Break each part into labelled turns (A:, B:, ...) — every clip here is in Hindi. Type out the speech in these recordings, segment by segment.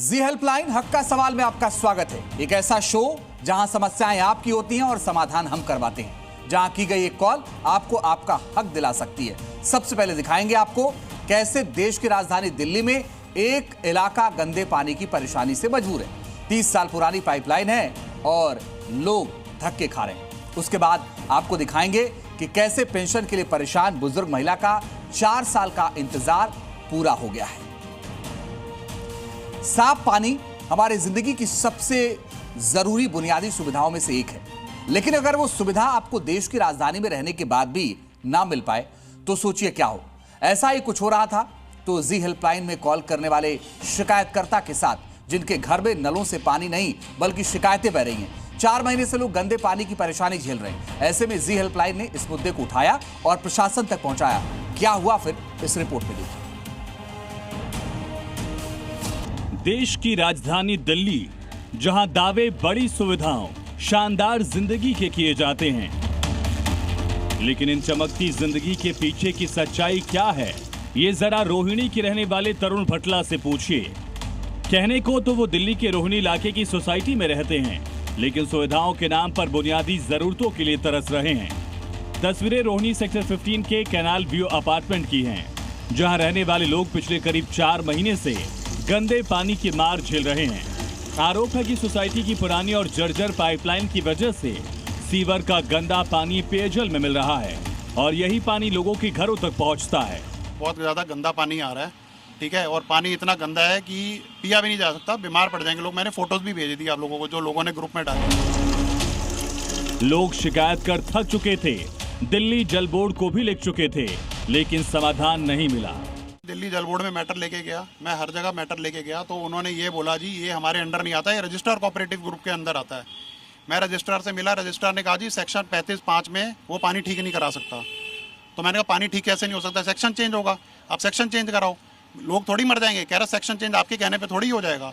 A: जी हेल्पलाइन हक का सवाल में आपका स्वागत है। एक ऐसा शो जहां समस्याएं आपकी होती हैं और समाधान हम करवाते हैं, जहां की गई एक कॉल आपको आपका हक दिला सकती है। सबसे पहले दिखाएंगे आपको कैसे देश की राजधानी दिल्ली में एक इलाका गंदे पानी की परेशानी से मजबूर है। 30 साल पुरानी पाइपलाइन है और लोग धक्के खा रहे हैं। उसके बाद आपको दिखाएंगे कि कैसे पेंशन के लिए परेशान बुजुर्ग महिला का 4 साल का इंतजार पूरा हो गया है। साफ पानी हमारी जिंदगी की सबसे जरूरी बुनियादी सुविधाओं में से एक है, लेकिन अगर वो सुविधा आपको देश की राजधानी में रहने के बाद भी ना मिल पाए तो सोचिए क्या हो। ऐसा ही कुछ हो रहा था तो जी हेल्पलाइन में कॉल करने वाले शिकायतकर्ता के साथ, जिनके घर में नलों से पानी नहीं बल्कि शिकायतें बह रही हैं। 4 महीने से लोग गंदे पानी की परेशानी झेल रहे हैं। ऐसे में जी हेल्पलाइन ने इस मुद्दे को उठाया और प्रशासन तक पहुंचाया। क्या हुआ फिर, इस रिपोर्ट में देखिए।
B: देश की राजधानी दिल्ली, जहां दावे बड़ी सुविधाओं, शानदार जिंदगी के किए जाते हैं, लेकिन इन चमकती जिंदगी के पीछे की सच्चाई क्या है, ये जरा रोहिणी के रहने वाले तरुण भटला से पूछिए। कहने को तो वो दिल्ली के रोहिणी इलाके की सोसाइटी में रहते हैं, लेकिन सुविधाओं के नाम पर बुनियादी जरूरतों के लिए तरस रहे हैं। तस्वीरें रोहिणी सेक्टर 15 के कैनाल व्यू अपार्टमेंट की हैं, जहां रहने वाले लोग पिछले करीब 4 महीने से गंदे पानी की मार झेल रहे हैं। आरोप है कि सोसाइटी की पुरानी और जर्जर पाइपलाइन की वजह से सीवर का गंदा पानी पेयजल में मिल रहा है और यही पानी लोगों के घरों तक पहुंचता है।
C: बहुत ज़्यादा गंदा पानी आ रहा है, ठीक है, और पानी इतना गंदा है कि पिया भी नहीं जा सकता, बीमार पड़ जाएंगे लोग। मैंने फोटोज भी भेजी थी आप लोगों को, जो लोगों ने ग्रुप में डाली।
B: लोग शिकायत कर थक चुके थे, दिल्ली जल बोर्ड को भी लिख चुके थे, लेकिन समाधान नहीं मिला।
C: दिल्ली जल बोर्ड में मैटर लेके गया, मैं हर जगह मैटर लेके गया, तो उन्होंने ये बोला जी ये हमारे अंडर नहीं आता, ये रजिस्ट्रार कोऑपरेटिव ग्रुप के अंदर आता है। मैं रजिस्ट्रार से मिला, रजिस्ट्रार ने कहा जी सेक्शन 35(5) में वो पानी ठीक नहीं करा सकता। तो मैंने कहा पानी ठीक कैसे नहीं हो सकता, सेक्शन चेंज होगा, आप सेक्शन चेंज कराओ, लोग थोड़ी मर जाएंगे। कह रहा सेक्शन चेंज आपके कहने पर थोड़ी हो जाएगा।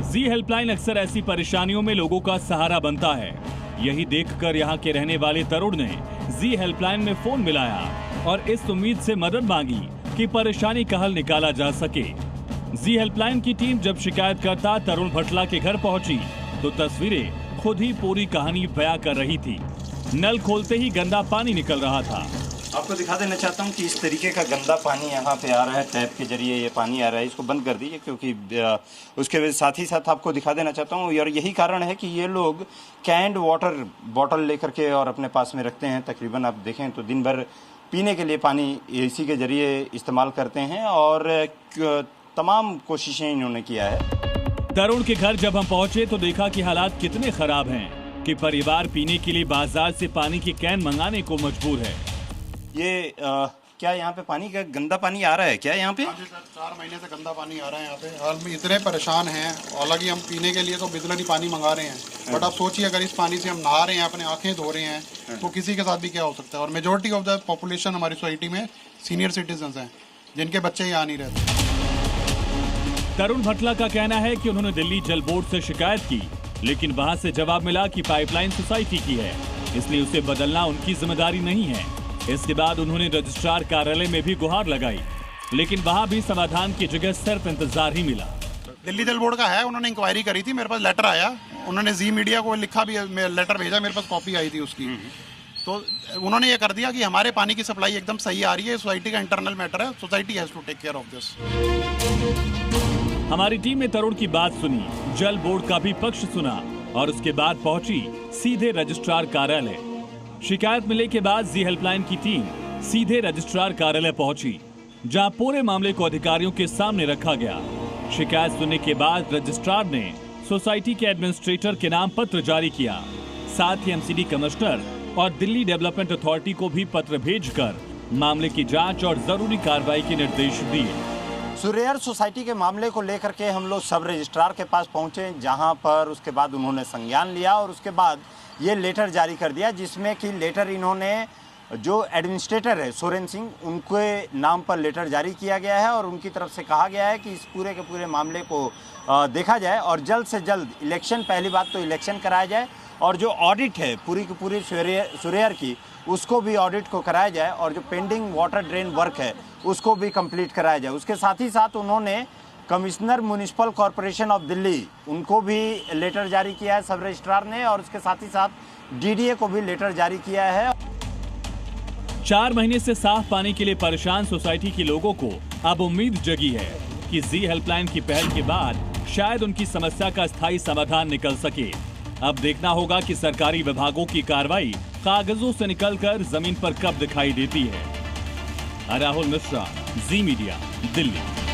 B: जी हेल्पलाइन अक्सर ऐसी परेशानियों में लोगों का सहारा बनता है। यही देखकर यहाँ के रहने वाले तरुण ने जी हेल्पलाइन में फोन मिलाया और इस उम्मीद से मदद मांगी कि परेशानी का हल निकाला जा सके। जी हेल्पलाइन की टीम जब शिकायतकर्ता तरुण भटला के घर पहुंची तो तस्वीरें खुद ही पूरी कहानी बयां कर रही थी। नल खोलते ही गंदा पानी निकल रहा था।
D: आपको दिखा देना चाहता हूँ कि इस तरीके का गंदा पानी यहाँ पे आ रहा है, टैप के जरिए ये पानी आ रहा है। इसको बंद कर दीजिए, क्योंकि उसके साथ ही साथ आपको दिखा देना चाहता हूँ, और यही कारण है कि ये लोग कैंड वाटर बॉटल लेकर के और अपने पास में रखते हैं। तकरीबन आप देखें तो दिन भर पीने के लिए पानी इसी के जरिए इस्तेमाल करते हैं, और तमाम कोशिशें इन्होंने किया है।
B: तरुण के घर जब हम पहुंचे तो देखा कि हालात कितने खराब हैं कि परिवार पीने के लिए बाजार से पानी की कैन मंगाने को मजबूर है।
D: ये क्या यहाँ पे पानी का गंदा पानी आ रहा है क्या यहाँ पे?
C: हाँ जी सर, 4 महीने से गंदा पानी आ रहा है यहाँ पे। हाल में इतने परेशान हैं, हालांकि हम पीने के लिए तो बिजली पानी मंगा रहे हैं, बट आप सोचिए अगर इस पानी से हम नहा रहे हैं, अपने आंखें धो रहे हैं, तो किसी के साथ भी क्या हो सकता है। और मेजोरिटी ऑफ द पॉपुलेशन हमारी सोसाइटी में सीनियर सिटीजन हैं, जिनके बच्चे यहाँ नहीं रहते।
B: तरुण भटला का कहना है कि उन्होंने दिल्ली जल बोर्ड से शिकायत की, लेकिन वहां से जवाब मिला कि पाइपलाइन सोसाइटी की है, इसलिए उसे बदलना उनकी जिम्मेदारी नहीं है। इसके बाद उन्होंने रजिस्ट्रार कार्यालय में भी गुहार लगाई, लेकिन वहां भी समाधान की जगह सिर्फ इंतजार ही मिला।
C: दिल्ली जल बोर्ड का है, उन्होंने इंक्वायरी करी थी, मेरे पास लेटर आया, उन्होंने जी मीडिया को लिखा भी, लेटर भेजा, मेरे पास कॉपी आई थी उसकी। तो उन्होंने ये कर दिया कि हमारे पानी की सप्लाई एकदम सही आ रही है, सोसाइटी का इंटरनल मैटर है, society has to take care of this.
B: हमारी टीम ने तरुण की बात सुनी, जल बोर्ड का भी पक्ष सुना और उसके बाद पहुंची सीधे रजिस्ट्रार कार्यालय। शिकायत मिलने के बाद जी हेल्पलाइन की टीम सीधे रजिस्ट्रार कार्यालय पहुंची, जहां पूरे मामले को अधिकारियों के सामने रखा गया। शिकायत सुनने के बाद रजिस्ट्रार ने सोसाइटी के एडमिनिस्ट्रेटर के नाम पत्र जारी किया, साथ ही एमसीडी कमिश्नर और दिल्ली डेवलपमेंट अथॉरिटी को भी पत्र भेजकर मामले की जांच और जरूरी कार्रवाई के निर्देश दिए।
D: सुरेयर सोसाइटी के मामले को लेकर के हम लोग सब रजिस्ट्रार के पास पहुंचे, जहां पर उसके बाद उन्होंने संज्ञान लिया और उसके बाद ये लेटर जारी कर दिया, जिसमें कि लेटर इन्होंने जो एडमिनिस्ट्रेटर है सोरेन सिंह, उनके नाम पर लेटर जारी किया गया है और उनकी तरफ से कहा गया है कि इस पूरे के पूरे मामले को देखा जाए और जल्द से जल्द इलेक्शन, पहली बात तो इलेक्शन कराया जाए और जो ऑडिट है पूरी की पूरी सुरेयर की, उसको भी ऑडिट को कराया जाए और जो पेंडिंग वाटर ड्रेन वर्क है उसको भी कंप्लीट कराया जाए। उसके साथ ही साथ उन्होंने commissioner municipal corporation of Delhi, उनको भी लेटर जारी किया है सब रजिस्ट्रार ने, और उसके साथ ही साथ डीडीए को भी लेटर जारी किया है।
B: 4 महीने से साफ पानी के लिए परेशान सोसाइटी के लोगों को अब उम्मीद जगी है कि जी हेल्पलाइन की पहल के बाद शायद उनकी समस्या का स्थायी समाधान निकल सके। अब देखना होगा कि सरकारी विभागों की कार्रवाई कागजों से निकलकर जमीन पर कब दिखाई देती है। राहुल मिश्रा, जी मीडिया, दिल्ली।